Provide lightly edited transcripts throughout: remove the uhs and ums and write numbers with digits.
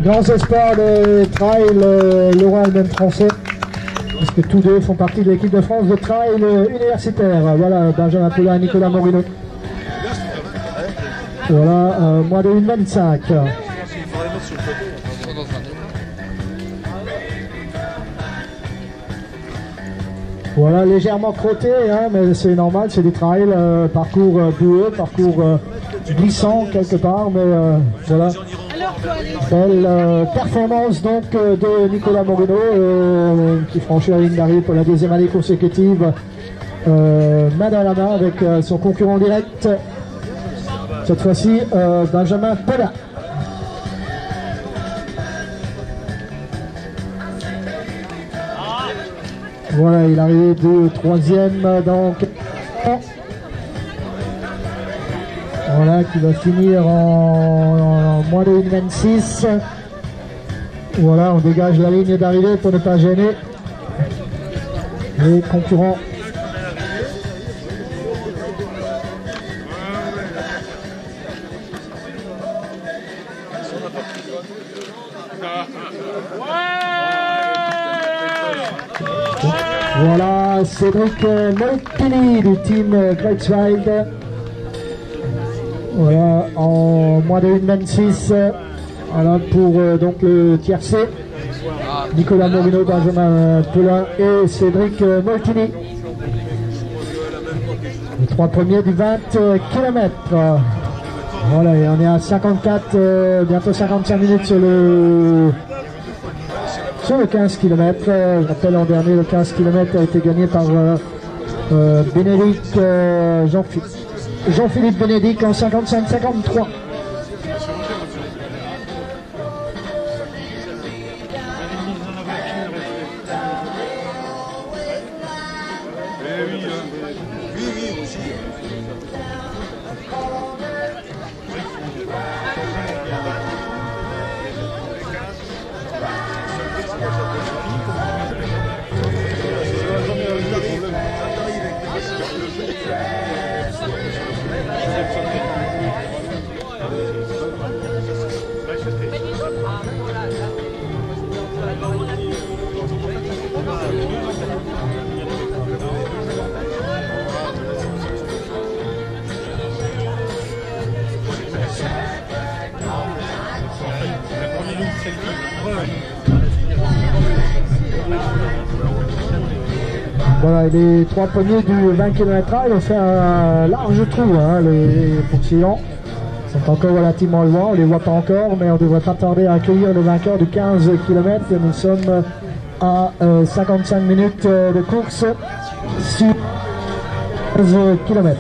grands espoirs de trail, Laurent est même français, parce que tous deux font partie de l'équipe de France de trail universitaire. Voilà, Benjamin Poulain et Nicolas Morino. Voilà, moins de 1,25. Voilà, légèrement crotté, hein, mais c'est normal, c'est du trail, parcours boueux, parcours glissant quelque part, mais voilà. Belle performance donc de Nicolas Morino qui franchit la ligne d'arrivée pour la deuxième année consécutive, main dans la main avec son concurrent direct, cette fois-ci Benjamin Poulain. Voilà, il est arrivé de troisième donc. Voilà, qui va finir en moins de 1,26. Voilà, on dégage la ligne d'arrivée pour ne pas gêner les concurrents. Voilà, Cédric Moltini du team Greifswald. Voilà, en moins de 1,26. Voilà, pour donc le tiercé. Nicolas Morino, Benjamin Poulain et Cédric Moltini. Les trois premiers du 20 km. Voilà, et on est à 54, bientôt 55 minutes sur le 15 km. Je rappelle, en dernier, le 15 km a été gagné par Bénédicte Jean-Philippe Bénédicte en 55-53. Voilà, les trois premiers du 20 km ils ont fait un large trou, hein, les poursuivants sont encore relativement loin, on ne les voit pas encore, mais on devrait pas tarder à accueillir le vainqueur du 15 km et nous sommes à 55 minutes de course sur 15 km.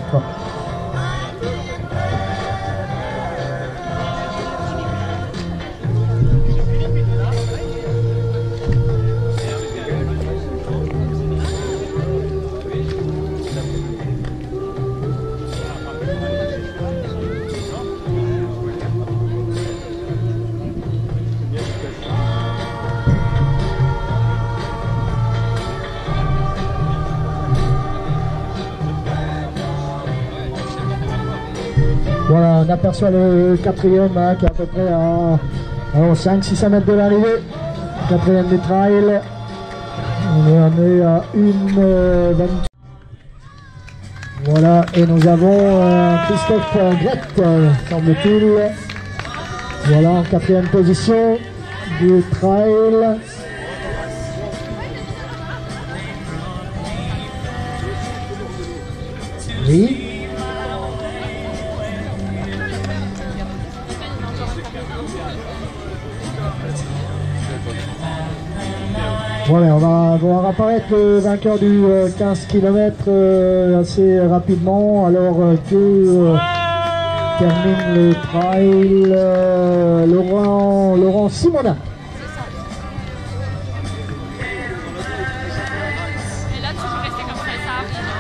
Voilà, on aperçoit le quatrième hein, qui est à peu près à 500-600 mètres de l'arrivée. Quatrième du trail. On est à 1,28. Voilà, et nous avons Christophe Grette, semble-t-il. Voilà, en quatrième position du trail. Oui. Voilà, on va voir apparaître le vainqueur du 15 km assez rapidement, alors que termine le trail Laurent Simonin.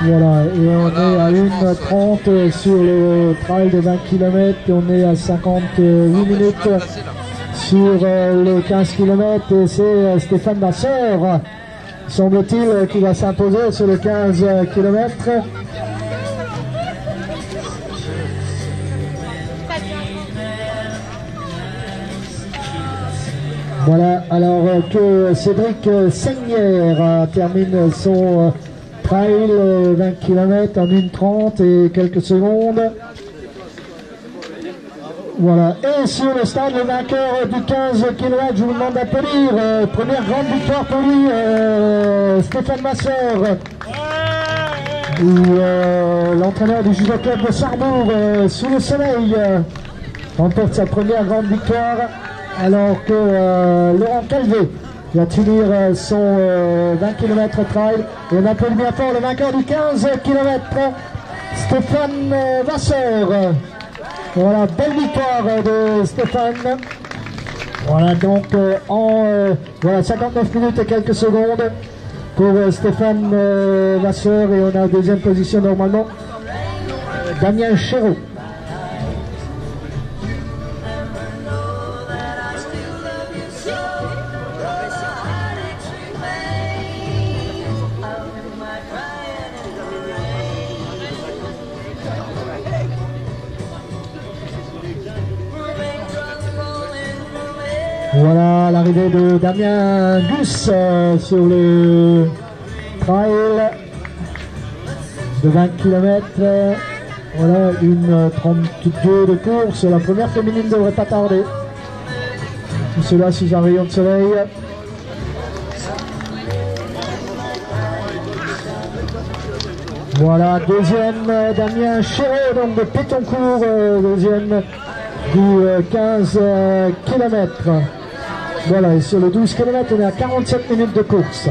Voilà, et on est à 1,30 sur le trail de 20 km, on est à 58 minutes. Sur le 15 km, et c'est Stéphane Masseur, semble-t-il, qui va s'imposer sur le 15 km. Voilà, alors que Cédric Seigneur termine son trail 20 km en 1:30 et quelques secondes. Voilà, et sur le stade, le vainqueur du 15 km, je vous demande d'applaudir. Première grande victoire pour lui, Stéphane Masseur, l'entraîneur du judo club de Sarrebourg, sous le soleil, remporte sa première grande victoire, alors que Laurent Calvé va finir son 20 km trail. Et on applaudit bien fort le vainqueur du 15 km, Stéphane Vasseur. Voilà, belle victoire de Stéphane. Voilà, donc voilà, 59 minutes et quelques secondes pour Stéphane Vasseur. Et on a en deuxième position normalement Damien Chéreau. Voilà l'arrivée de Damien Gus sur le trail de 20 km. Voilà, une 32 de course. La première féminine ne devrait pas tarder. Tout cela sous un rayon de soleil. Voilà, deuxième Damien Chéreau, donc de Pétoncourt, deuxième du 15 km. Voilà, et sur le 12 km, on est à 47 minutes de course.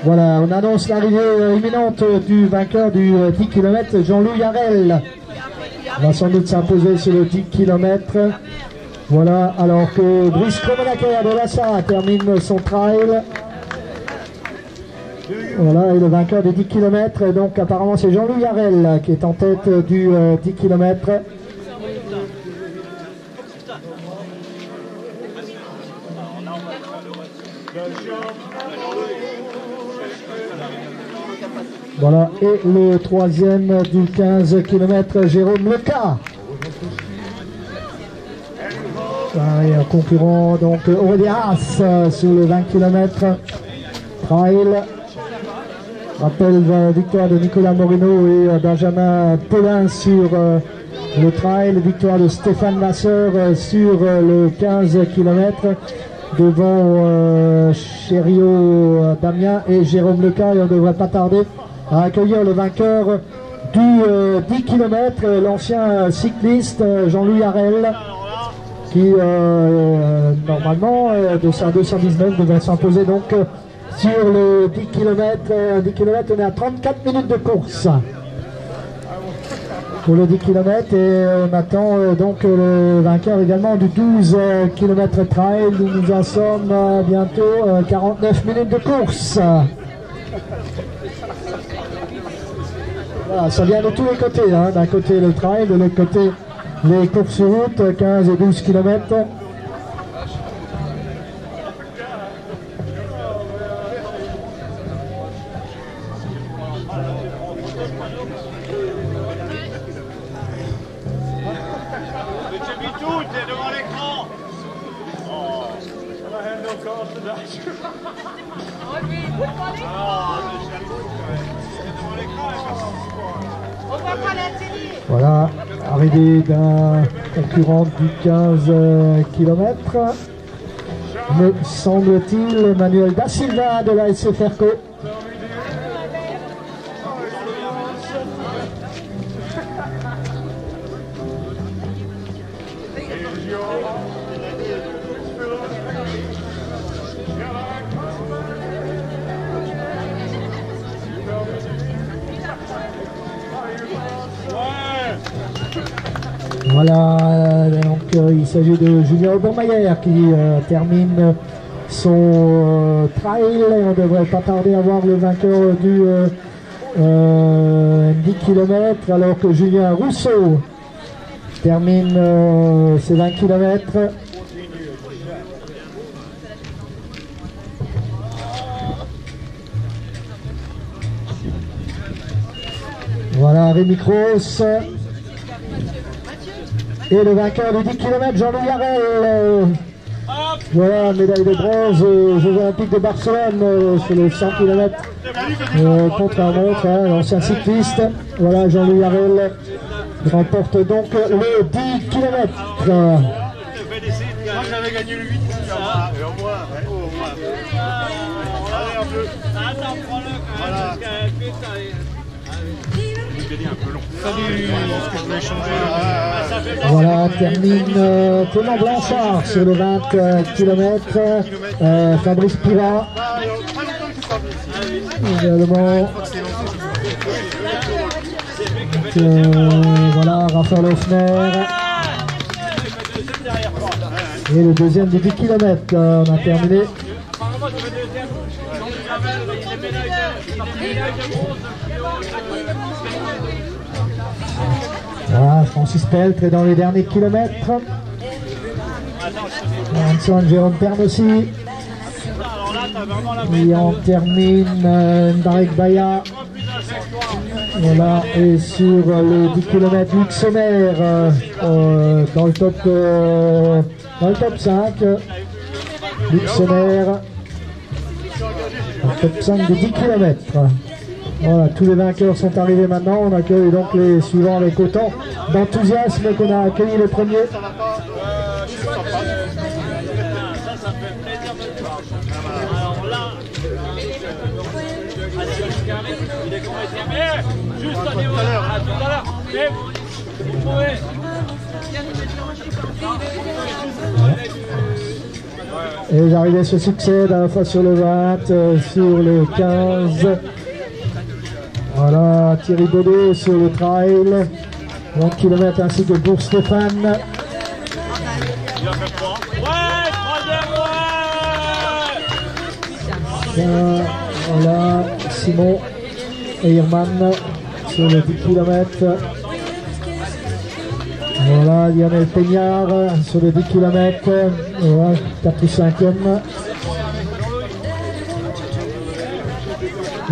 Voilà, on annonce l'arrivée imminente du vainqueur du 10 km, Jean-Louis Yarel. Il va sans doute s'imposer sur le 10 km. Voilà, alors que Brice Cromenacker de Lassa termine son trail. Voilà, et le vainqueur des 10 km, donc apparemment c'est Jean-Louis Yarel qui est en tête du 10 km. Voilà, et le troisième du 15 km, Jérôme Leca. Et un concurrent, donc Aurélien Haas sur le 20 km trail. Rappel victoire de Nicolas Morino et Benjamin Paulin sur le trail. Victoire de Stéphane Masseur sur le 15 km devant Chério Damien et Jérôme Leca. Et on ne devrait pas tarder à accueillir le vainqueur du 10 km, l'ancien cycliste Jean-Louis Harel, qui normalement de sa 219 devrait s'imposer donc sur le 10 km. 10 km, on est à 34 minutes de course pour le 10 km et on attend donc le vainqueur également du 12 km trail où nous en sommes bientôt 49 minutes de course. Voilà, ça vient de tous les côtés, hein. D'un côté le trail, de l'autre côté les courses sur route, 15 et 12 km. Voilà, arrivée d'un concurrent du 15 km, me semble-t-il, Manuel Da Silva de la SC Ferco. Voilà, donc il s'agit de Julien Obermayer qui termine son trail. On ne devrait pas tarder à voir le vainqueur du 10 km, alors que Julien Rousseau termine ses 20 km. Voilà, Rémi Cross. Et le vainqueur du 10 km, Jean-Louis Harel. Voilà, médaille de bronze aux Jeux Olympiques de Barcelone sur les 100 km contre un montre, hein, l'ancien cycliste. Voilà, Jean-Louis Harel remporte donc le 10 km. Moi j'avais gagné le 8. Au moins. Allez, en bleu. Attends, prends-le. Voilà. Voilà, termine Clément Blanchard sur le 20 km. Fabrice Pirat. Également. Voilà, Raphaël Hoffner. Et le deuxième du 10 km. On a terminé. Voilà, Francis Peltre est dans les derniers kilomètres. Antoine Jérôme Perne aussi. Et on termine Ndarek Baya. Voilà, et sur le 10 km, Luc Sommer dans le top 5. Luc Sommer, dans le top 5 de 10 km. Voilà, tous les vainqueurs sont arrivés maintenant. On accueille donc les suivants avec autant d'enthousiasme qu'on a accueilli les premiers. Juste à tout à l'heure. Et les arrivées se succèdent à la fois sur le 20, sur le 15. Voilà, Thierry Baudet sur le trail, 20 km ainsi que pour Stéphane. Voilà, Simon Eiermann sur le 10 km. Voilà, Lionel Peignard sur le 10 km. Voilà, 4 ou 5e.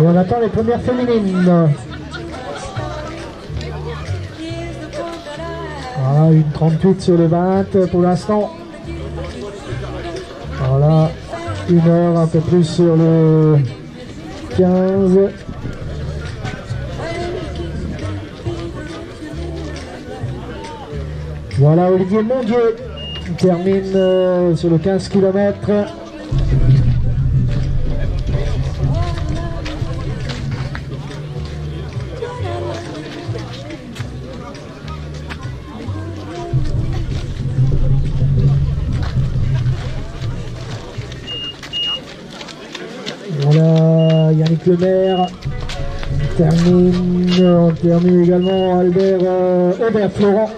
Et on attend les premières féminines. Voilà, une 38 sur le 20 pour l'instant. Voilà, 1 heure un peu plus sur le 15. Voilà, Olivier Mondieu termine sur le 15 km. Voilà, Yannick Lemaire on termine également Albert Florent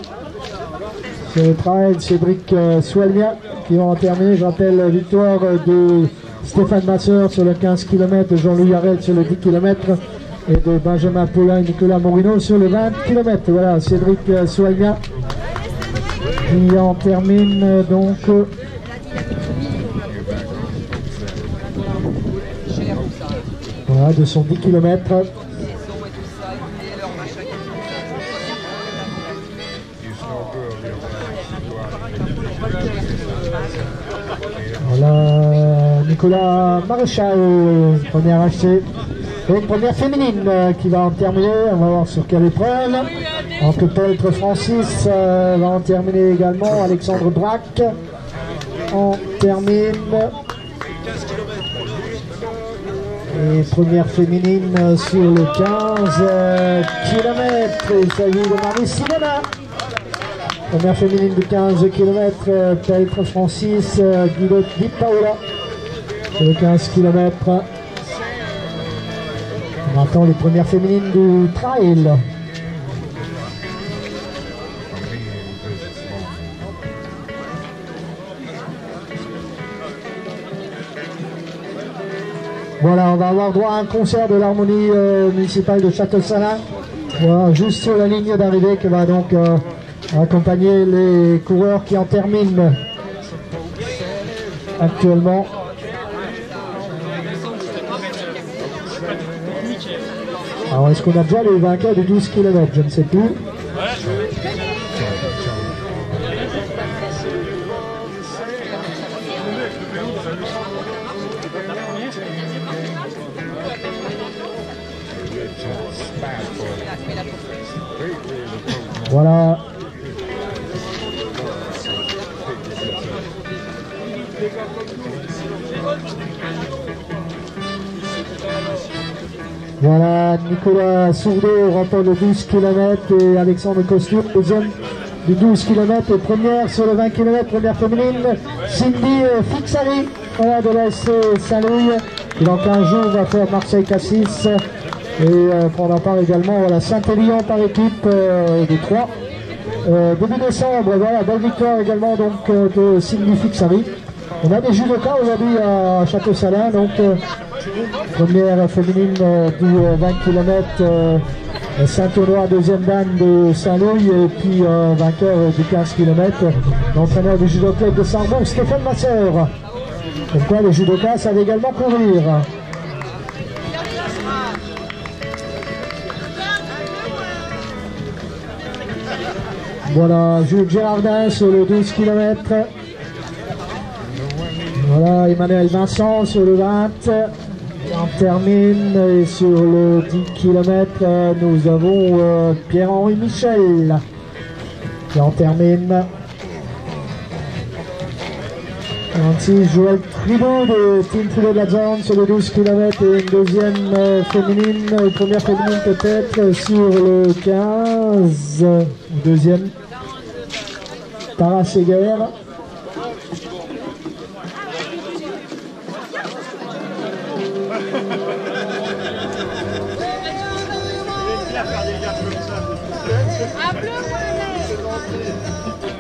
sur le trail, Cédric Soualmia qui vont en terminer. Je rappelle victoire de Stéphane Masseur sur le 15 km, de Jean-Louis Harel sur le 10 km et de Benjamin Paulin et Nicolas Morino sur le 20 km. Voilà, Cédric Soualmia qui en termine donc voilà, de son 10 km. Voilà, Nicolas Maréchal, première HC. Et une première féminine qui va en terminer. On va voir sur quelle épreuve. Entre Peltre Francis va en terminer également. Alexandre Braque en termine. Et première féminine sur le 15 km. Il s'agit de Marie Simona. Première féminine de 15 km, Peltre Francis, Guido Di Paola sur le 15 km. On attend les premières féminines du trail. Voilà, on va avoir droit à un concert de l'harmonie municipale de Château-Salins. Voilà, juste sur la ligne d'arrivée que va donc accompagner les coureurs qui en terminent actuellement. Alors est-ce qu'on a déjà les vainqueurs du 12 km? Je ne sais plus. Voilà. Voilà, Nicolas Sourdeau remporte le 12 km et Alexandre Costume, deuxième du 12 km et première sur le 20 km, première féminine, Cindy Fixari, voilà, de la SC Saint-Louis, qui dans 15 jours va faire Marseille-Cassis et prendra part également à la Saint-Élion par équipe de 3. Début décembre, voilà, belle victoire également donc de Cindy Fixari. On a des judokas aujourd'hui à Château-Salin, donc première féminine du 20 km, Saint-Honorat, deuxième dame de Saint-Louis et puis vainqueur du 15 km, l'entraîneur du judo club de Sarrebourg, Stéphane Masseur. Pourquoi les judokas savent également courir. Voilà, Jules Gérardin sur le 12 km. Voilà, Emmanuel Vincent sur le 20. On termine et sur le 10 km, nous avons Pierre-Henri Michel qui en termine. 46, Joël Tribaud de Team Poulet de la Zone sur le 12 km et une deuxième féminine, une première féminine peut-être sur le 15, deuxième, Tara Seger.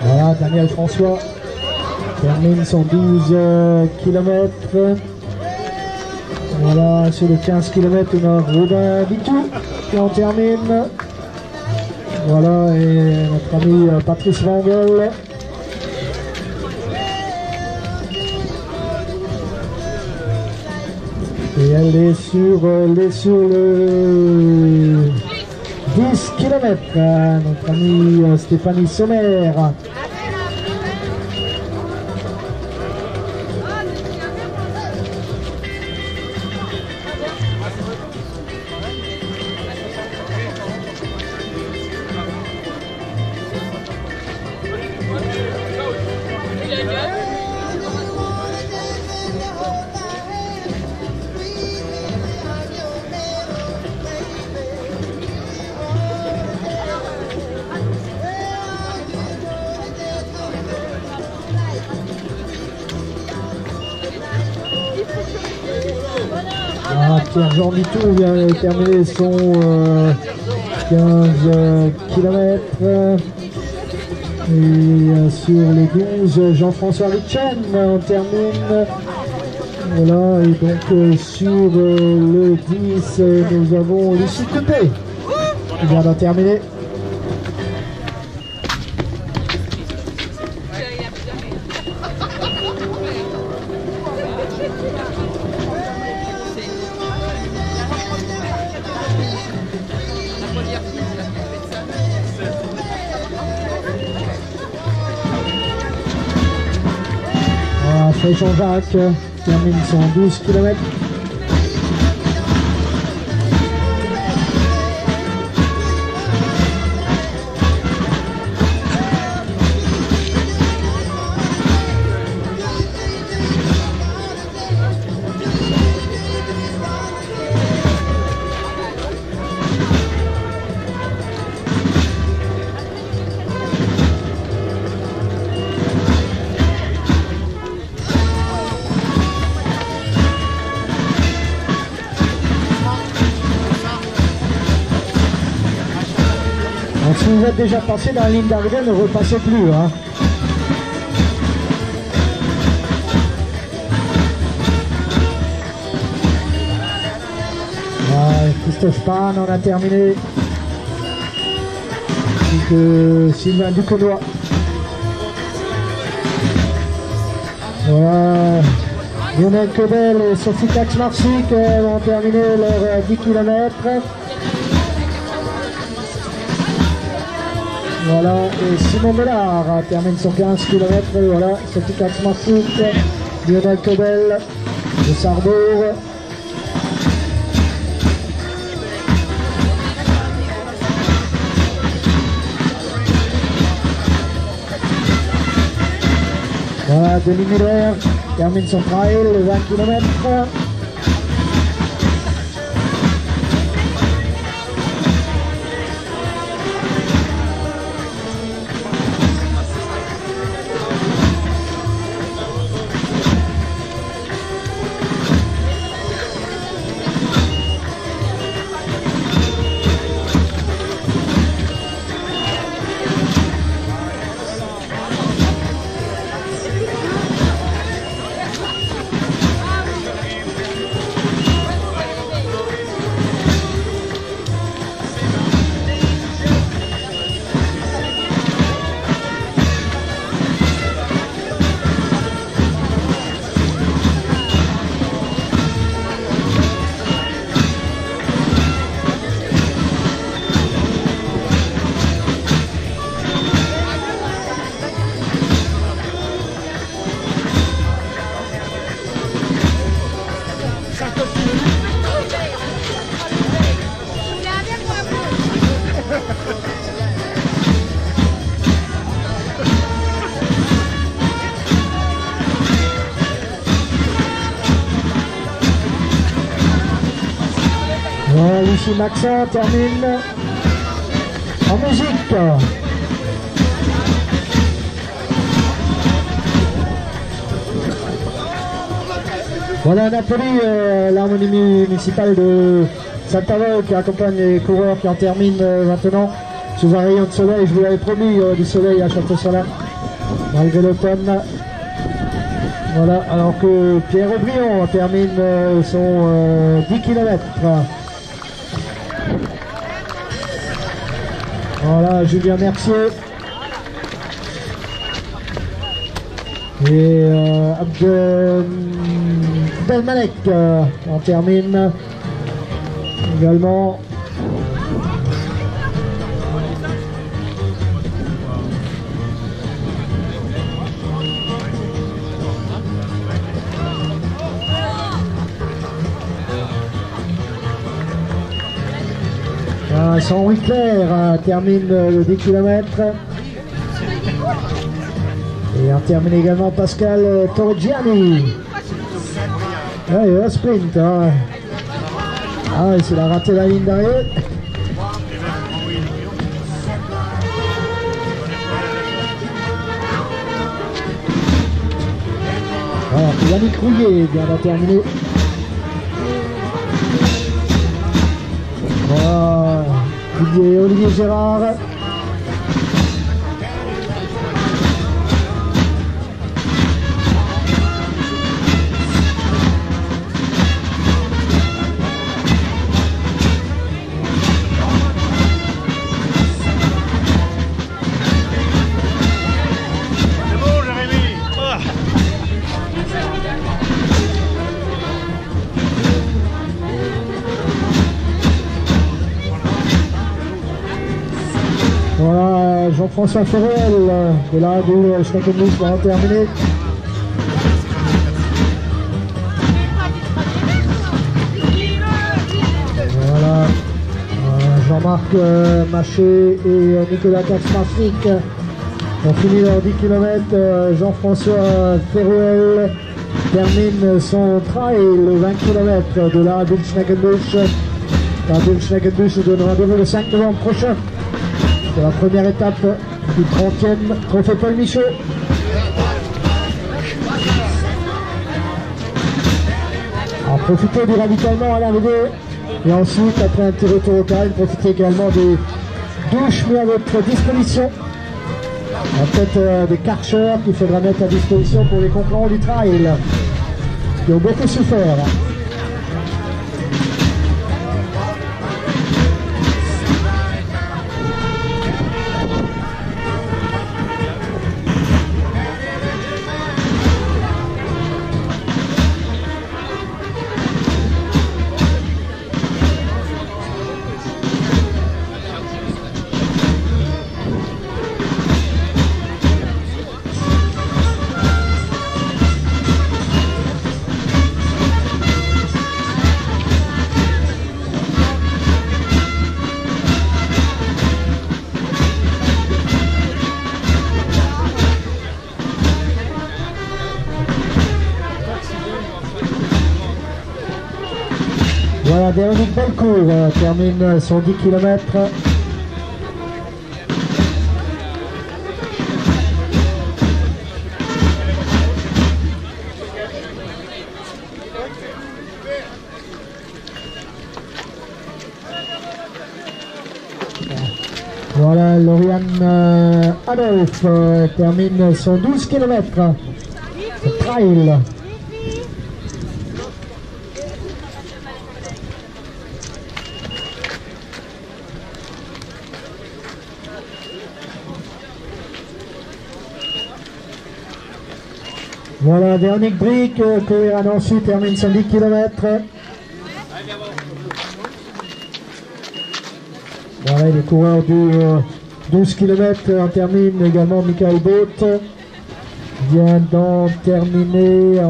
Voilà, Daniel François termine son 12 km. Voilà, sur le 15 km, on a Robin Bitou qui en termine. Voilà, et notre ami Patrice Vangel. Et elle est sur le 10 km, notre amie Stéphanie Sommer. Pierre-Jean Bitou vient de terminer son 15 km. Et sur les 12, Jean-François Richen termine. Voilà, et donc sur le 10, nous avons Lucie Coupé qui vient d'en terminer. Jean-Jacques termine son 12 km. Si vous êtes déjà passé dans la ligne d'arrivée, ne repassez plus. Hein. Ouais, Christophe Pan, on a terminé. Sylvain Duconois. Voilà. Lionel Cobel et Sophie Kaczmarczyk vont terminer leurs 10 km. Voilà, et Simon Bellard termine son 15 km. Et voilà, Sophie Kaczmarczyk, Lionel Cobel de Sarrebourg. Voilà, Denis Miller termine son trail, 20 km. Lucie Maxent termine en musique. Voilà, on applaudit l'harmonie municipale de Saint-Avold qui accompagne les coureurs qui en terminent maintenant sous un rayon de soleil. Je vous l'avais promis, du soleil à Château-Salins malgré l'automne. Voilà, alors que Pierre Aubryon termine son 10 km. Voilà, Julien Mercier et Abdelmalek en termine également. Henri Claire termine le 10 km. Et on termine également Pascal Torrigiani. Ouais, il y a un sprint. Hein. Ah ouais, il a raté la ligne d'arrivée. Alors, Yannick Rouillet vient de terminer. Voilà. Olivier Gérard. Voilà, Jean-François Ferrel de la boule Schneckemouche va terminer. Voilà, Jean-Marc Maché et Nicolas Kaczmarczyk ont fini leurs 10 km. Jean-François Ferrel termine son trail, le 20 km de la boule Schneckemouche. La boule Schneckemouche nous donne rendez-vous le 5 novembre prochain. C'est la première étape du 30e Trophée Paul Michaud. En profiter du ravitaillement à l'arrivée et ensuite, après un petit retour au calme, profitez également des douches mises à votre disposition. Peut-être des karchers qu'il faudra mettre à disposition pour les concurrents du trail qui ont beaucoup souffert. Voilà, Véronique Belcourt termine son 10 km. Voilà, Lauriane Adolphe termine son 12 km. Trail. Voilà, Véronique Brick, courir à Nancy, termine son 10 km. Voilà, les coureurs du 12 km en termine également Michael Both. Vient d'en terminer,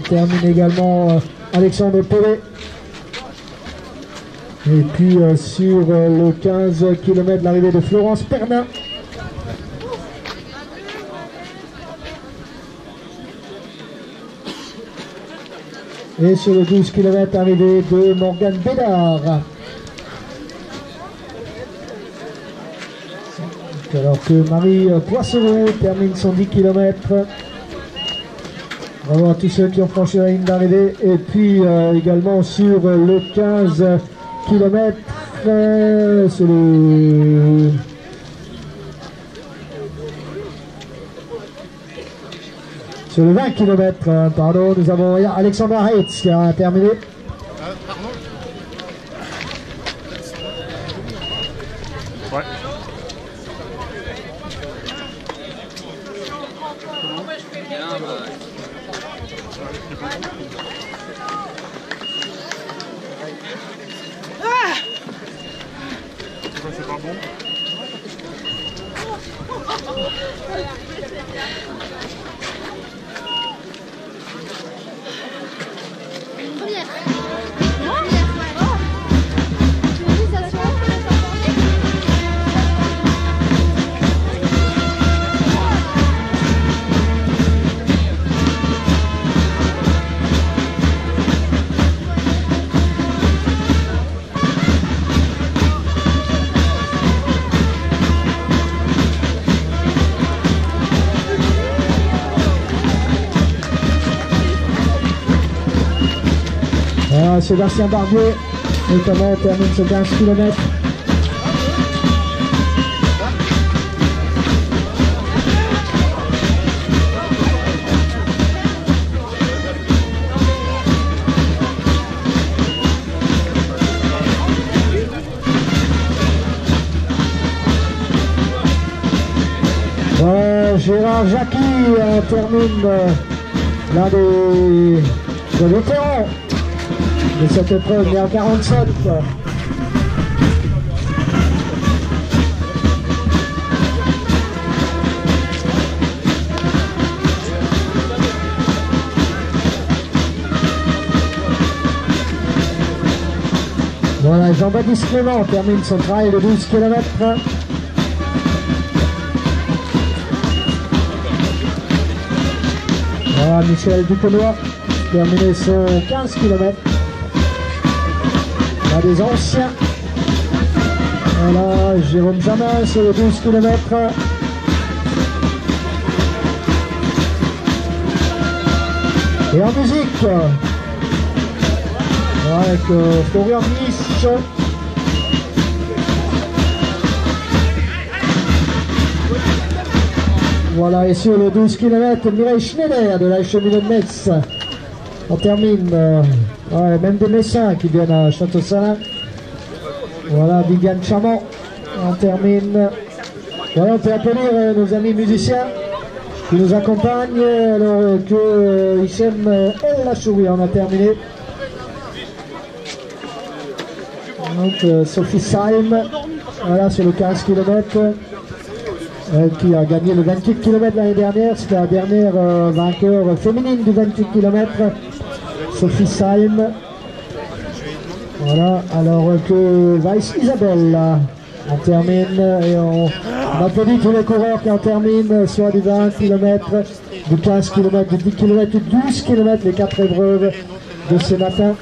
termine également Alexandre Pellet. Et puis sur le 15 km, l'arrivée de Florence Pernin. Et sur le 12 km, arrivée de Morgane Bédard. Alors que Marie Poissereau termine son 10 km. Bravo à tous ceux qui ont franchi la ligne d'arrivée. Et puis également sur le 15 km, sur le 20 km, pardon, nous avons Alexandra Heitz qui a terminé. Pardon. Ouais. C'est pas bon. Sébastien Barbier, notamment, termine ce 15 km. Gérard Jacqui termine l'un des vétérans de cette épreuve, né en 47. Voilà, Jean-Baptiste Clément termine son trail de 12 km. Voilà, Michel Duconois terminé son 15 km. Là, des anciens. Voilà, Jérôme Jamin sur le 12 km. Et en musique, avec Florian Niche. Voilà, et sur le 12 km, Mireille Schneider de la cheminée de Metz. On termine, même des Messins qui viennent à Château-Salin. Voilà, Viviane Chamon. On termine. Voilà, on peut applaudir nos amis musiciens qui nous accompagnent, alors que Hichem El Lachouri en a terminé. Donc Sophie Saim, voilà, sur le 15 km. Qui a gagné le 28 km l'année dernière, c'était la dernière vainqueur féminine du 28 km, Sophie Saim. Voilà, alors que Weiss Isabelle on termine et on applaudit tous les coureurs qui en terminent, soit du 20 km, du 15 km, du 10 km, du 12 km, les 4 épreuves de ce matin.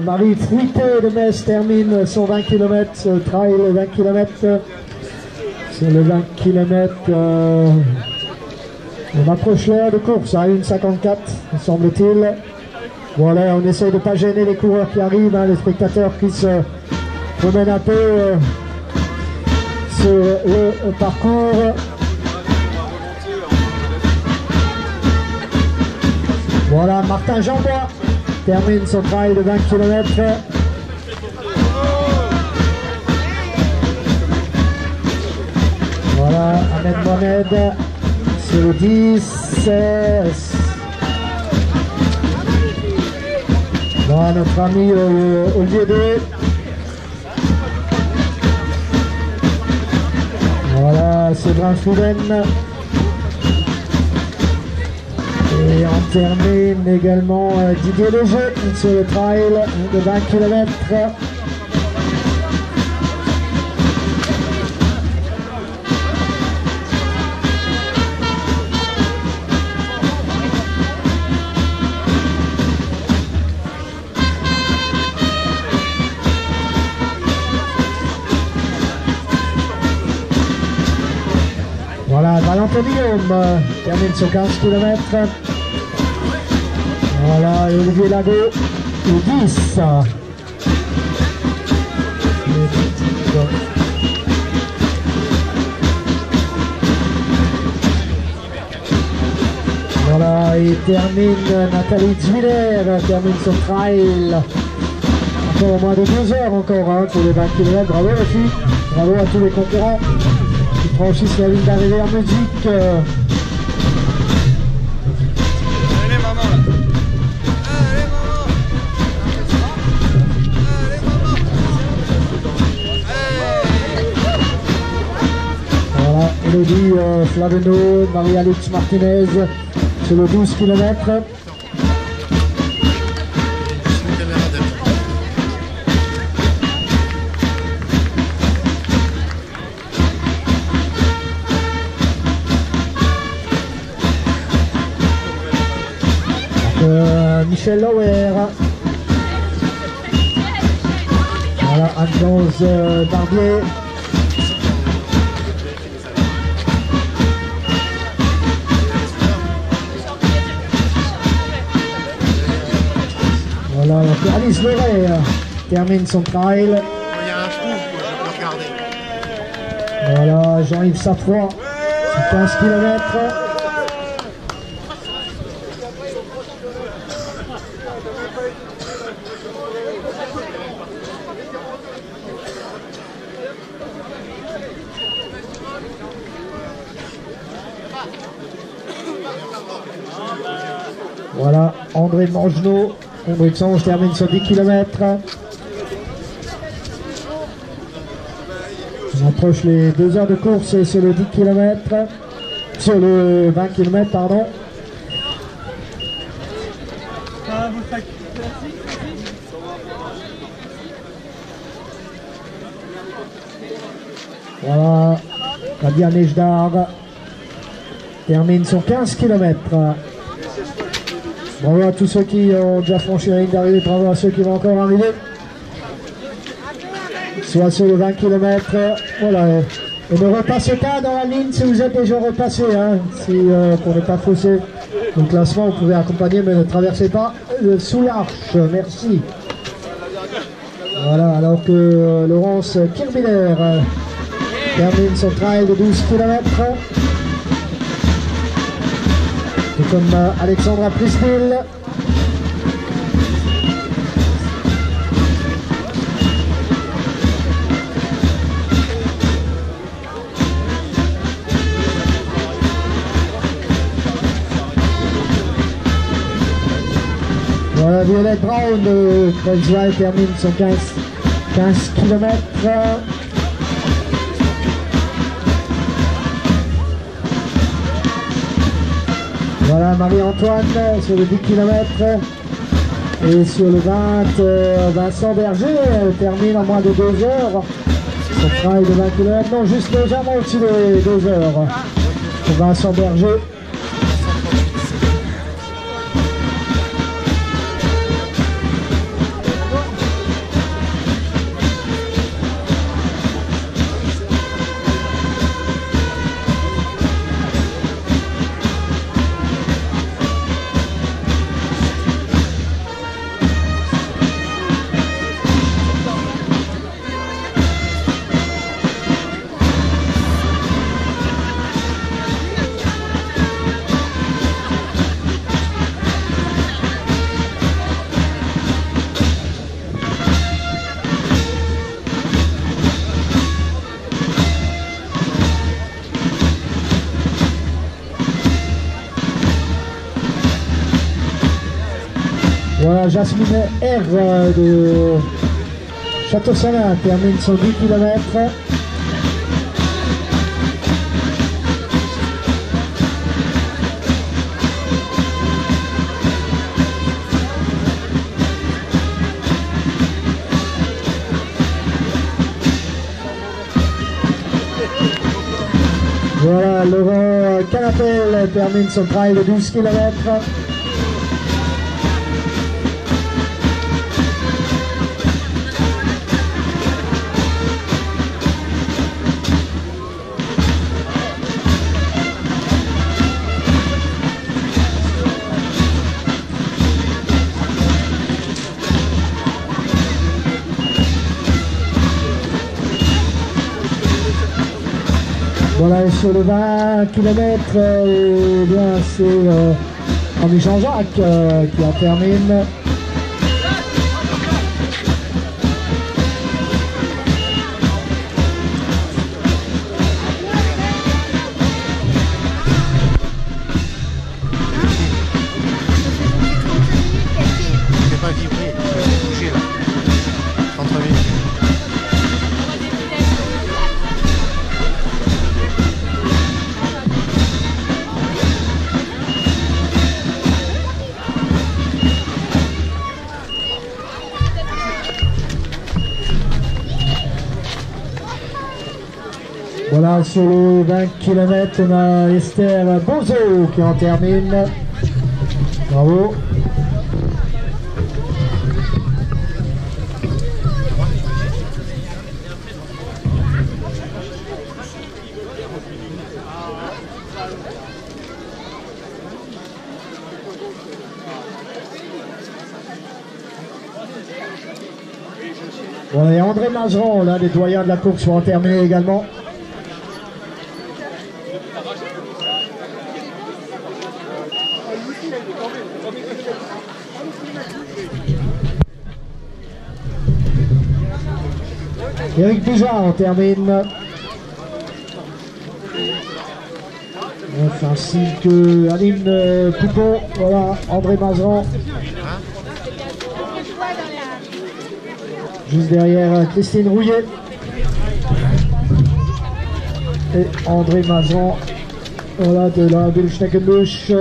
Marie Fruité de Metz termine son 20 km, trail 20 km. Sur le 20 km, on approche l'heure de course à 1,54, semble-t-il. Voilà, on essaye de ne pas gêner les coureurs qui arrivent, hein, les spectateurs qui se promènent un peu sur le parcours. Voilà, Martin Jeanbois termine son trail de 20 km. Voilà, Ahmed Mohamed sur le 10. Voilà, notre ami Olivier D. Voilà, Séverin Fuden. Et on termine également Didier Léger sur le trail de 20 km. Voilà, Valentin Guillaume termine sur 15 km. Voilà, Olivier Lago, le 10. Voilà, et termine Nathalie Zwiller, termine son trail. Encore moins de 2 heures encore hein, pour les 20 km. Bravo les filles, bravo à tous les concurrents qui franchissent la ligne d'arrivée en musique. Elodie Flaveno, Marie-Alix Martinez sur le 12 km. Michel Lauer. Voilà, Anne-Rose Barbier. Voilà, Alice Leray termine son trail. Il y a un trou, regardez. Voilà, Jean-Yves Safroy, 15 km. Voilà, André Mangenot, Hendrickson termine sur 10 km. On approche les 2 heures de course sur le 10 km. Sur le 20 km, pardon. Voilà, Nadia Nejdar termine son 15 km. Bravo à tous ceux qui ont déjà franchi la ligne d'arrivée, bravo à ceux qui vont encore arriver. Soit sur le 20 km, voilà. Et ne repassez pas dans la ligne si vous êtes déjà repassé, hein, pour ne pas fausser le classement, vous pouvez accompagner, mais ne traversez pas sous l'arche, merci. Voilà, alors que Laurence Kirbiner termine son trail de 12 km. Tout comme Alexandra Pristil. Voilà, Violette Brown de Kreuzweil termine son 15 km. Voilà, Marie-Antoine sur le 10 km. Et sur le 20, Vincent Berger termine en moins de 2 heures Son trail de 20 km, non, juste légèrement au-dessus des 2 heures. Pour Vincent Berger. Voilà, Jasmine R de Château-Salin termine son 10 km. Voilà, Laurent Canapel termine son trail de 12 km. Voilà, et sur le 20 km, bien c'est Henri Jean-Jacques qui en termine. Voilà, sur le 20 km, on a Esther Bonzo qui en termine. Bravo. Bon, et André Mazeron, l'un des doyens de la course, vont en terminer également. Eric Boujard en termine. Ainsi que Aline Poupon, voilà, André Mazeron. Juste derrière Christine Rouillet. Et André Mazeron, voilà, de la Wildschneckenbusch.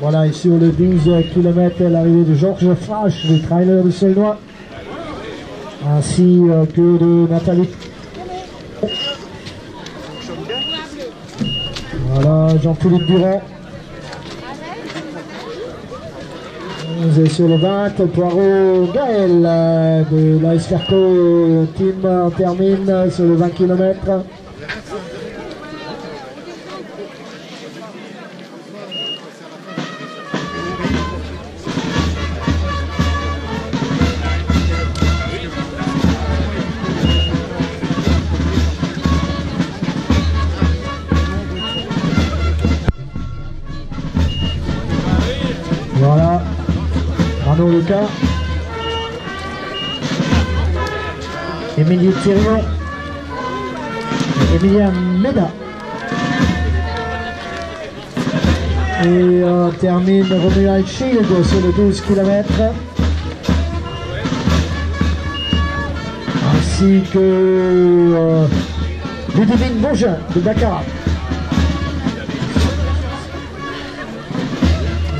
Voilà, et sur le 12 km, l'arrivée de Georges Frache, le trailer de Saulnois, ainsi que de Nathalie. Voilà, Jean-Philippe Durand. Et sur le 20, Poirot Gaël de la Esferco Team termine sur le 20 km. Voilà, Arnaud Lucas, Émilie Thirion, Emilien Meda. Et on termine Romuald Schild sur le 12 km. Ainsi que Ludivine Bourgin de Dakar.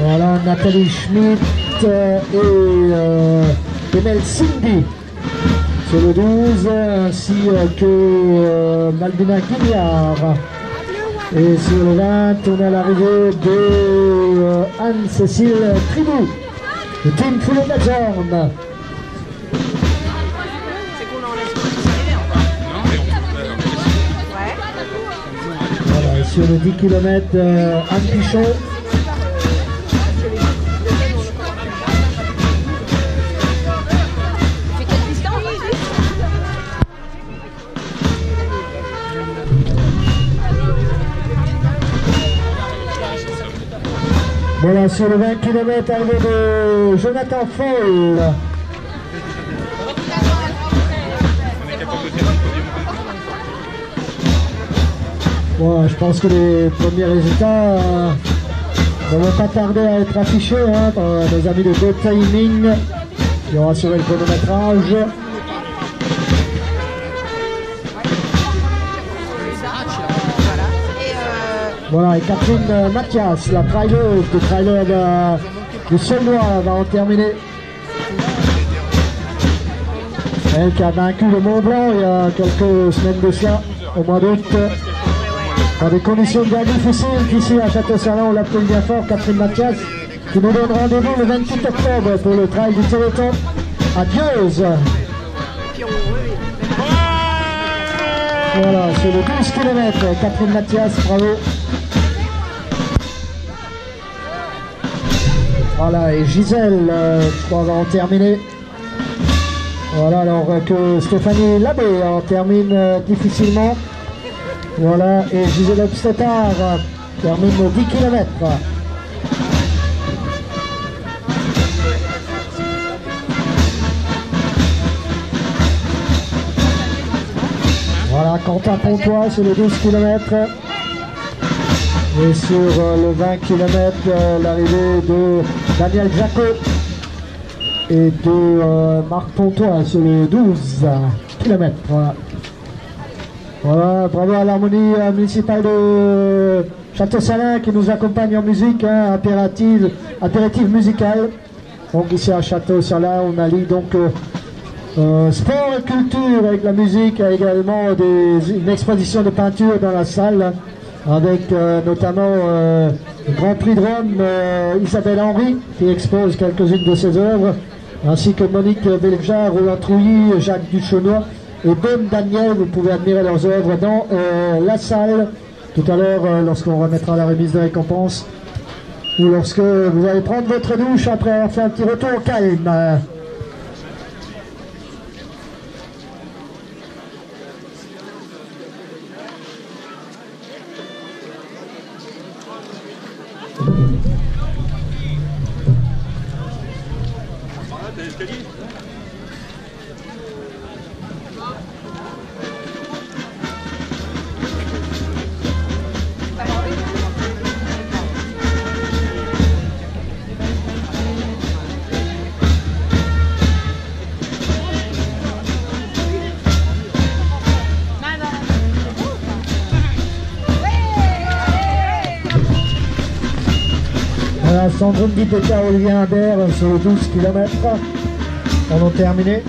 Voilà, Nathalie Schmidt, Emel Cindy sur le 12, ainsi que Malvina Guignard. Et sur le 20, on a l'arrivée de Anne-Cécile Tribou, le team Full Majorne. Voilà, sur le 10 km, Anne Pichon. Voilà, sur le 20 km, arrivée de Jonathan Foll. Voilà, je pense que les premiers résultats ne vont pas tarder à être affichés par nos amis de Go Timing qui ont assuré le chronométrage. Voilà, et Catherine Mathias, la traileuse du trailer du Saunois, va en terminer. Elle qui a vaincu le Mont Blanc il y a quelques semaines de cela, au mois d'août, dans des conditions bien difficiles qu'ici à Château-Salin, on l'appelle bien fort, Catherine Mathias, qui nous donne rendez-vous le 28 octobre pour le trail du Téléthon à Dieuze. Voilà, c'est le 12 km, Catherine Mathias, bravo. Voilà, et Gisèle, je crois, va en terminer. Voilà, alors que Stéphanie Labbé en termine difficilement. Voilà, et Gisèle Obstetard termine 10 km. Voilà, Quentin Pontois, c'est le 12 km. Et sur le 20 km, l'arrivée de Daniel Jacot et de Marc Pontois sur le 12 km. Voilà. Voilà, bravo à l'harmonie municipale de Château-Salin qui nous accompagne en musique, apéritif musical. Donc ici à Château-Salin, on allie donc sport et culture avec la musique, et également une exposition de peinture dans la salle, avec notamment le Grand Prix de Rome, Isabelle Henry, qui expose quelques-unes de ses œuvres, ainsi que Monique Belja, Roland Trouilly, Jacques Duchenois et Ben Daniel. Vous pouvez admirer leurs œuvres dans la salle, tout à l'heure lorsqu'on remettra la remise de récompense, ou lorsque vous allez prendre votre douche après avoir fait un petit retour au calme. Sandrine Dipeka, Olivier Imbert sur le 12 km. On a terminé.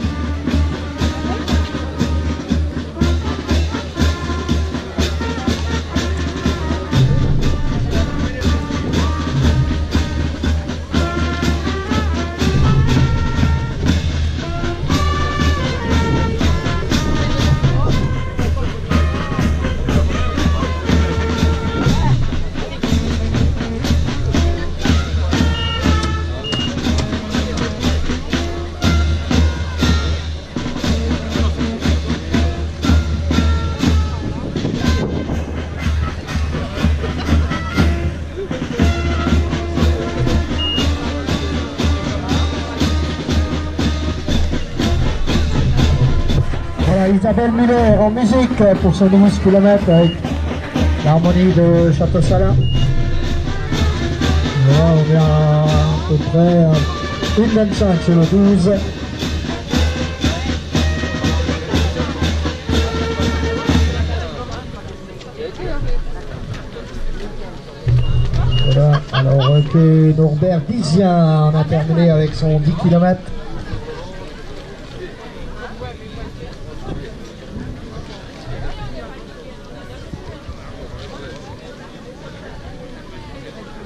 Isabelle Muller en musique pour son 12 km avec l'harmonie de Château-Salin. Voilà, on est à peu près 1,25 sur le 12. Voilà, Alors que Norbert Dizien en a terminé avec son 10 km.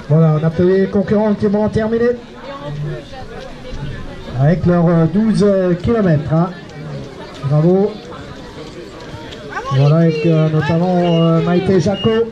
Voilà, on a peu les concurrents qui vont terminer avec leurs 12 km. Hein. Bravo. Voilà, avec notamment Maïté Jacot.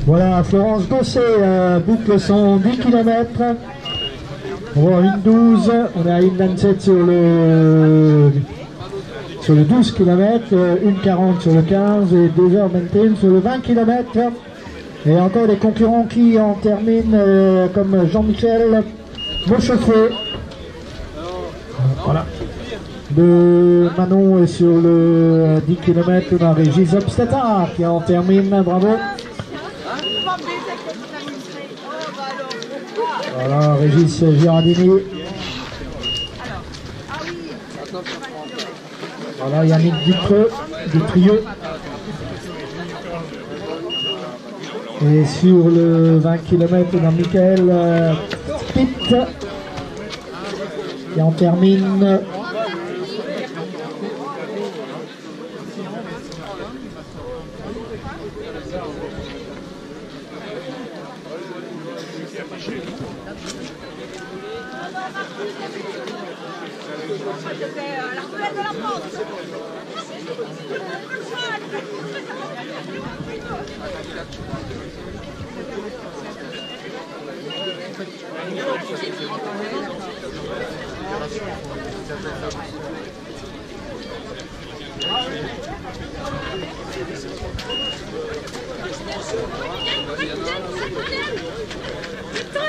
Voilà, Florence Gosset boucle son 10 km. On voit une 12, on est à une 27 sur le 12 km, une 40 sur le 15 et 2h21 sur le 20 km. Et encore des concurrents qui en terminent comme Jean-Michel Mauchefeu. Voilà. De Manon est sur le 10 km, on a Régis Obstetar qui en termine, bravo. Voilà, Régis Girardini. Voilà, Yannick Dutreux, du trio. Et sur le 20 km, on a Michael Pitt qui en termine.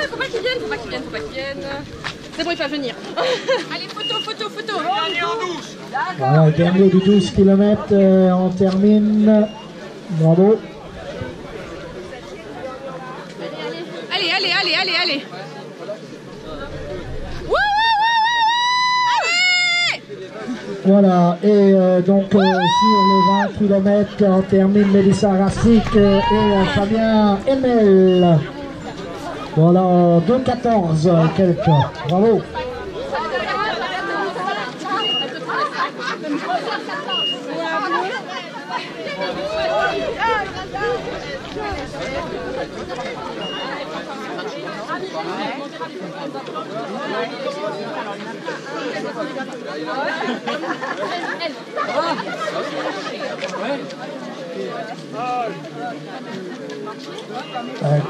Faut pas qu'ils viennent. C'est bon, il va venir. Allez, photo. Dernier en douce. Voilà, dernier du 12 km, on termine. Bravo. Allez. Voilà, et donc sur le 20 km, on termine Mélissa Rassic et Fabien Emel. Voilà, 2,14 quelques. Bravo.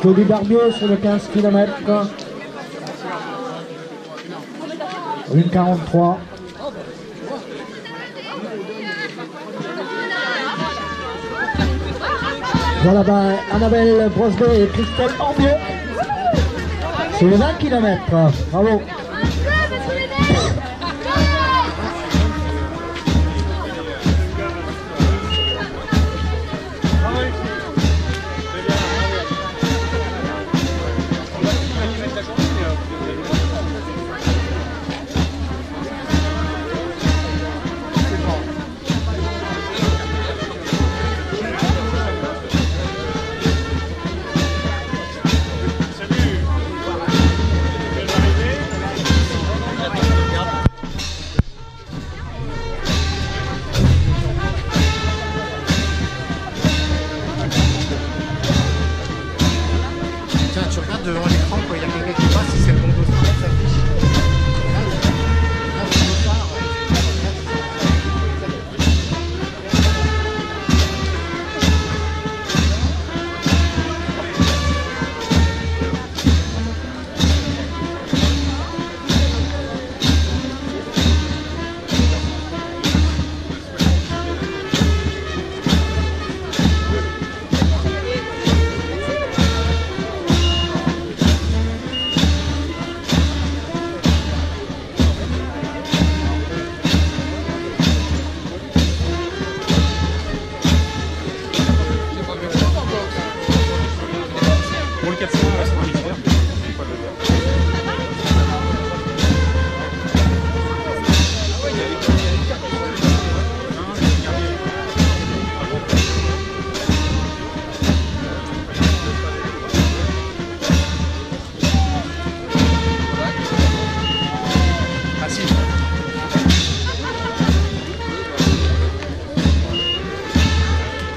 Claudie Barbier sur le 15 km. 1,43. Voilà, Annabelle Brosdet et Christelle Ambieux sur le 20 km. Bravo.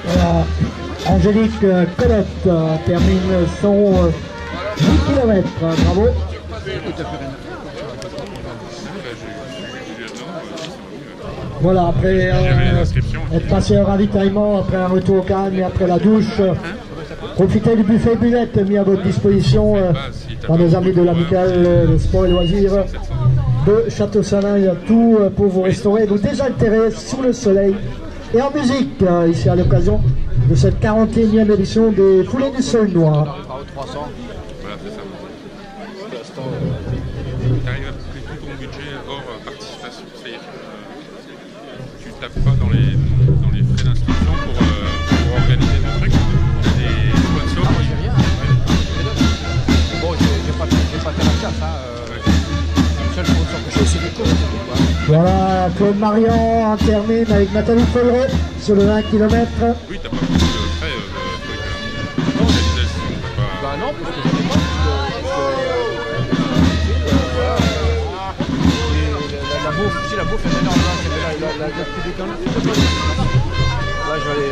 Voilà. Angélique Colotte termine son 10 km. Bravo. Voilà, après être passé au ravitaillement, après un retour au calme et après la douche, profitez du buffet buvette mis à votre disposition par nos amis de l'amicale de sport et loisirs de Château-Salins. Il y a tout pour vous restaurer, vous désaltérer sous le soleil et en musique, ici à l'occasion de cette 41e édition des Foulées du Sol Noir. Voilà, c'est ça. Tu arrives à boucler tout ton budget hors participation. C'est-à-dire que tu ne tapes pas dans les frais d'inscription pour organiser ton truc. Les sponsors, moi j'ai rien. Bon, j'ai pas fait la casse. Le seul sponsor que j'ai, c'est les cours. Voilà, Claude Marion en termine avec Nathalie Folleret sur le 20 km. Oui, t'as pas beaucoup de frais d'organisation. Bah non, parce que j'en ai pas. La bouffe, si la bouffe est énorme, la petite déconne. Là, je vais aller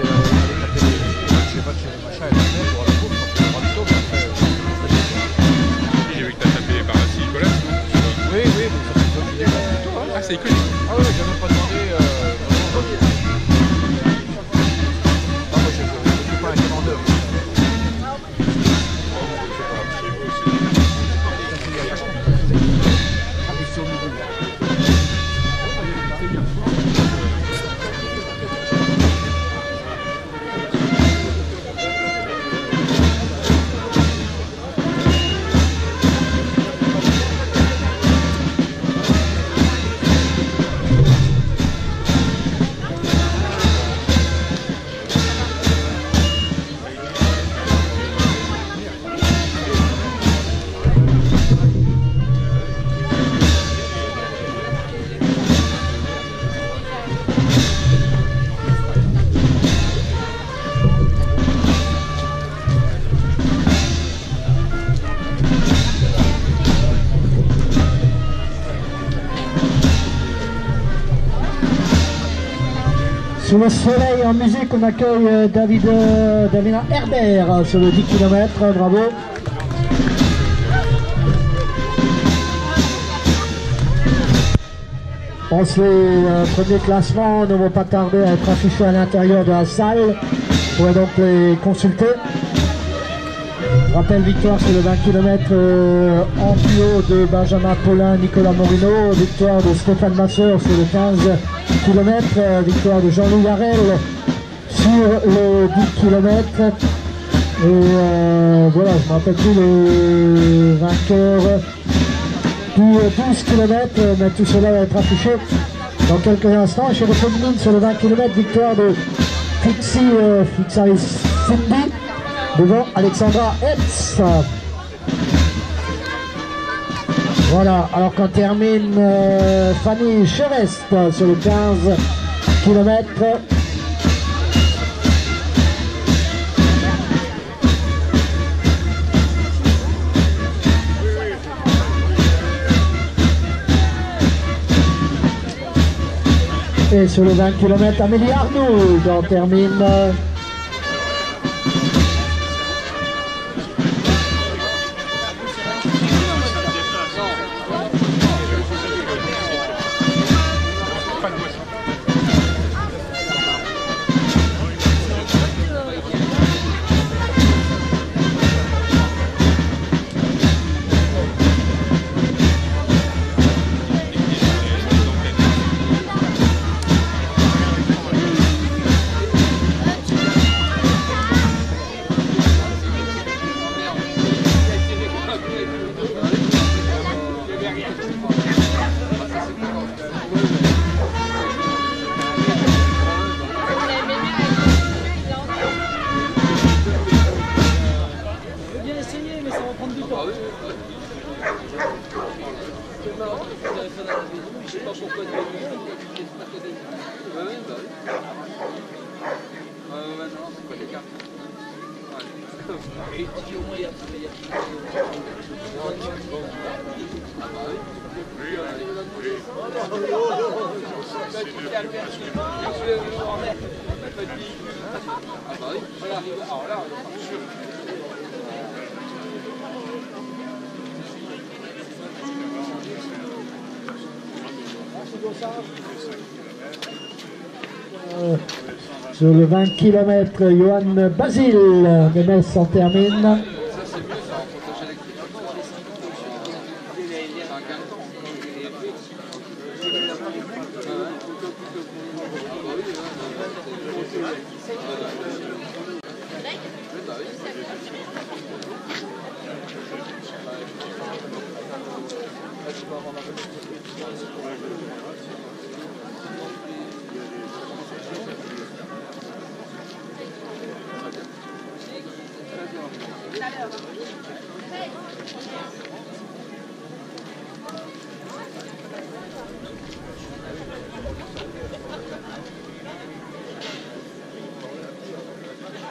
taper les. Je sais pas chez les machins et la tête pour la bouffe, parce que c'est du taux, mais après. J'ai vu que t'as tapé par la Nicolas. Oui, mais ça fait du tout. Ah, c'est iconique. Ah oui, j'ai même pas demandé. Ah, moi, je suis pas un commandeur. Sous le soleil en musique, on accueille Davina Herbert sur le 10 km, bravo. Je pense que les premiers classements ne vont pas tarder à être affichés à l'intérieur de la salle. Vous pourrez donc les consulter. Rappel victoire sur le 20 km en duo de Benjamin Paulin, Nicolas Morino. Victoire de Stéphane Masseur sur le 15 km. Victoire de Jean-Louis Garel sur le 10 km. Et voilà, je ne me rappelle plus le vainqueur du 12 km, mais tout cela va être affiché dans quelques instants. Chez les féminines sur le 20 km, victoire de Fixaris Cindy devant Alexandra Hetz. Voilà, alors qu'on termine Fanny Chevest sur le 15 km. Et sur le 20 km, Amélie Arnould on termine. Ouais, non, c'est pas les cartes. Ouais. Sur le 20 km, Johan Basile de Metz en termine.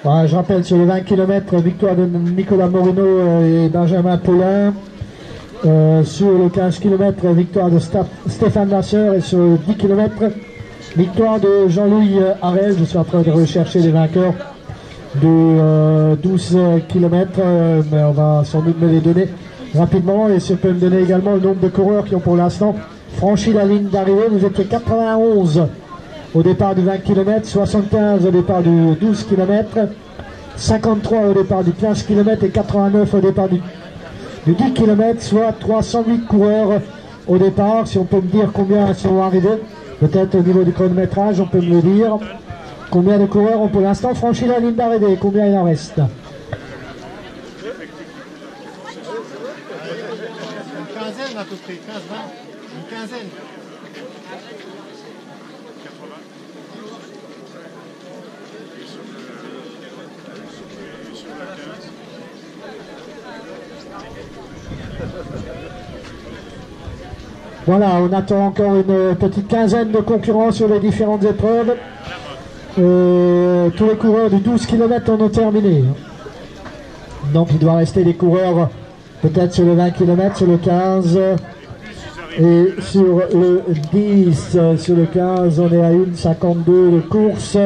Voilà, je rappelle sur le 20 km, victoire de Nicolas Moreno et Benjamin Paulin. Sur le 15 km, victoire de Stéphane Lasseur, et sur le 10 km, victoire de Jean-Louis Harel. Je suis en train de rechercher les vainqueurs de 12 km, mais on va sans doute me les donner rapidement. Et si on peut me donner également le nombre de coureurs qui ont pour l'instant franchi la ligne d'arrivée. Vous étiez 91 au départ du 20 km, 75 au départ du 12 km, 53 au départ du 15 km et 89 au départ du 10 km, soit 308 coureurs au départ. Si on peut me dire combien sont arrivés, peut-être au niveau du chronométrage, on peut me le dire. Combien de coureurs ont pour l'instant franchi la ligne d'arrivée, combien il en reste? Une quinzaine à peu près, 15-20, une quinzaine. Voilà, on attend encore une petite quinzaine de concurrents sur les différentes épreuves. Tous les coureurs du 12 km en ont terminé. Donc il doit rester des coureurs peut-être sur le 20 km, sur le 15 et sur le 10. Sur le 15, on est à 1,52 de course.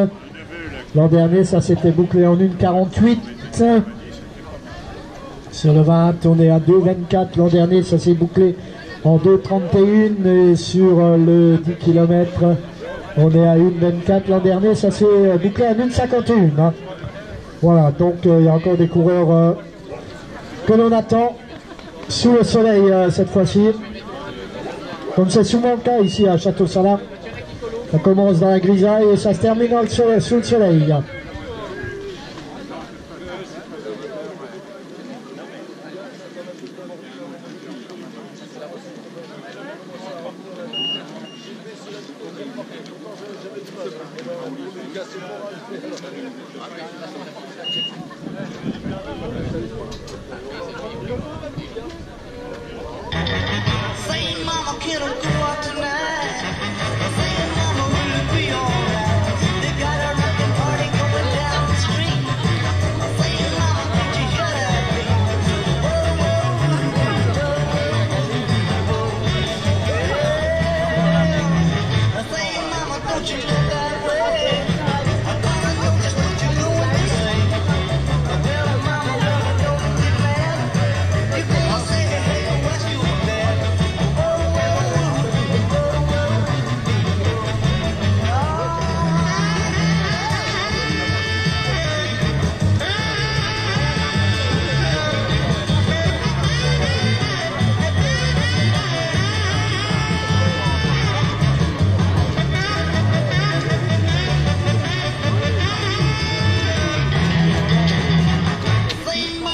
L'an dernier, ça s'était bouclé en 1,48. Sur le 20, on est à 2,24. L'an dernier, ça s'est bouclé en 2,31. Et sur le 10 km, on est à 1,24. L'an dernier, ça s'est bouclé à 1,51. Voilà, donc il y a encore des coureurs que l'on attend sous le soleil cette fois-ci. Comme c'est souvent le cas ici à Château-Salins. Ça commence dans la grisaille et ça se termine sous le soleil.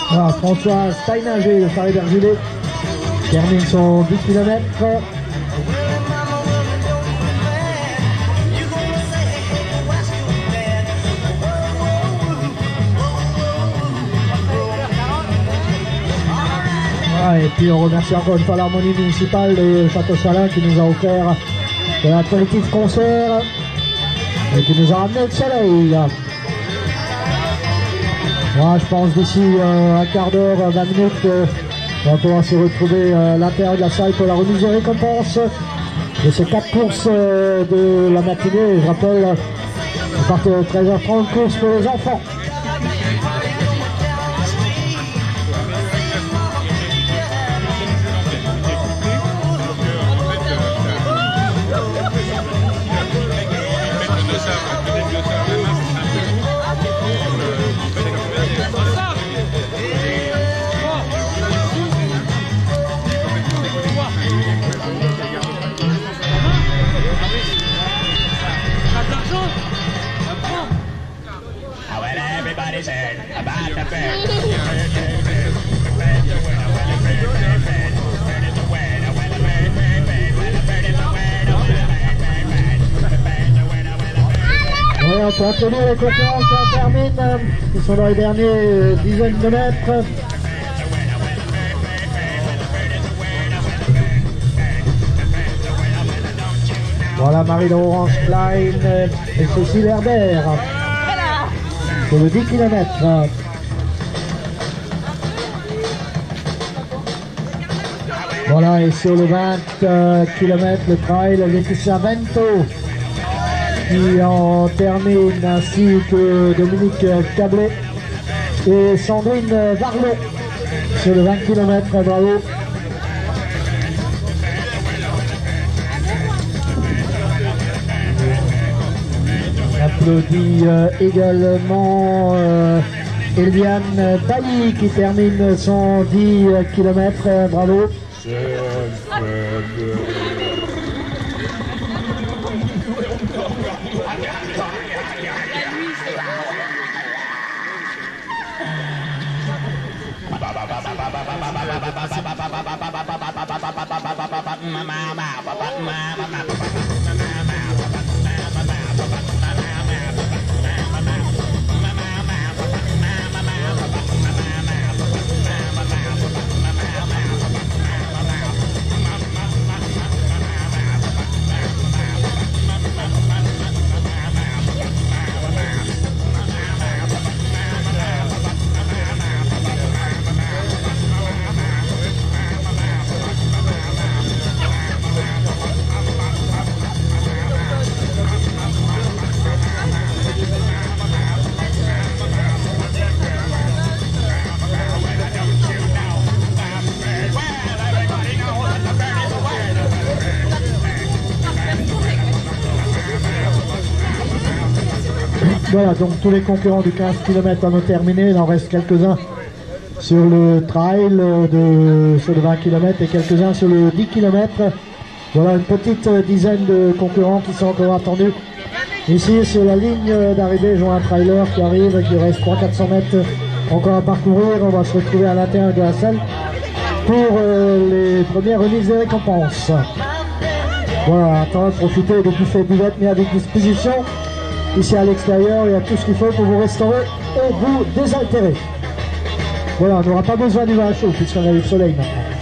Voilà, François Steininger de Paris-Bergillet termine son 10 km. Voilà, et puis on remercie encore une fois l'harmonie municipale de Château-Salins qui nous a offert de l'apéritif concert et qui nous a ramené le soleil. Voilà, je pense d'ici un quart d'heure, 20 minutes, on va pouvoir se retrouver à l'intérieur de la salle pour la remise de récompense de ces 4 courses de la matinée. Et je rappelle, à partir de 13h30, course pour les enfants. Voilà, on peut applaudir les concurrents qui en terminent, qui sont dans les derniers dizaines de mètres. Voilà Marie-Laure Orange-Klein et Cécile Herbert. Sur le 10 km. Voilà, et sur le 20 km, le trail, Laetitia Vento qui en termine, ainsi que Dominique Cablet et Sandrine Varlot sur le 20 km. Bravo. Applaudit également Eliane Bailly qui termine son 10 km. Bravo. Voilà, donc tous les concurrents du 15 km ont terminé, il en reste quelques-uns sur le trail sur le 20 km et quelques-uns sur le 10 km. Voilà une petite dizaine de concurrents qui sont encore attendus. Ici sur la ligne d'arrivée, je vois un trailer qui arrive, il reste 300-400 mètres encore à parcourir. On va se retrouver à l'intérieur de la salle pour les premières remises de récompenses. Voilà, attends, profitez des buffets buvettes mis à votre disposition. Ici à l'extérieur, il y a tout ce qu'il faut pour vous restaurer et vous désaltérer. Voilà, on n'aura pas besoin du vin chaud puisqu'on a eu le soleil maintenant.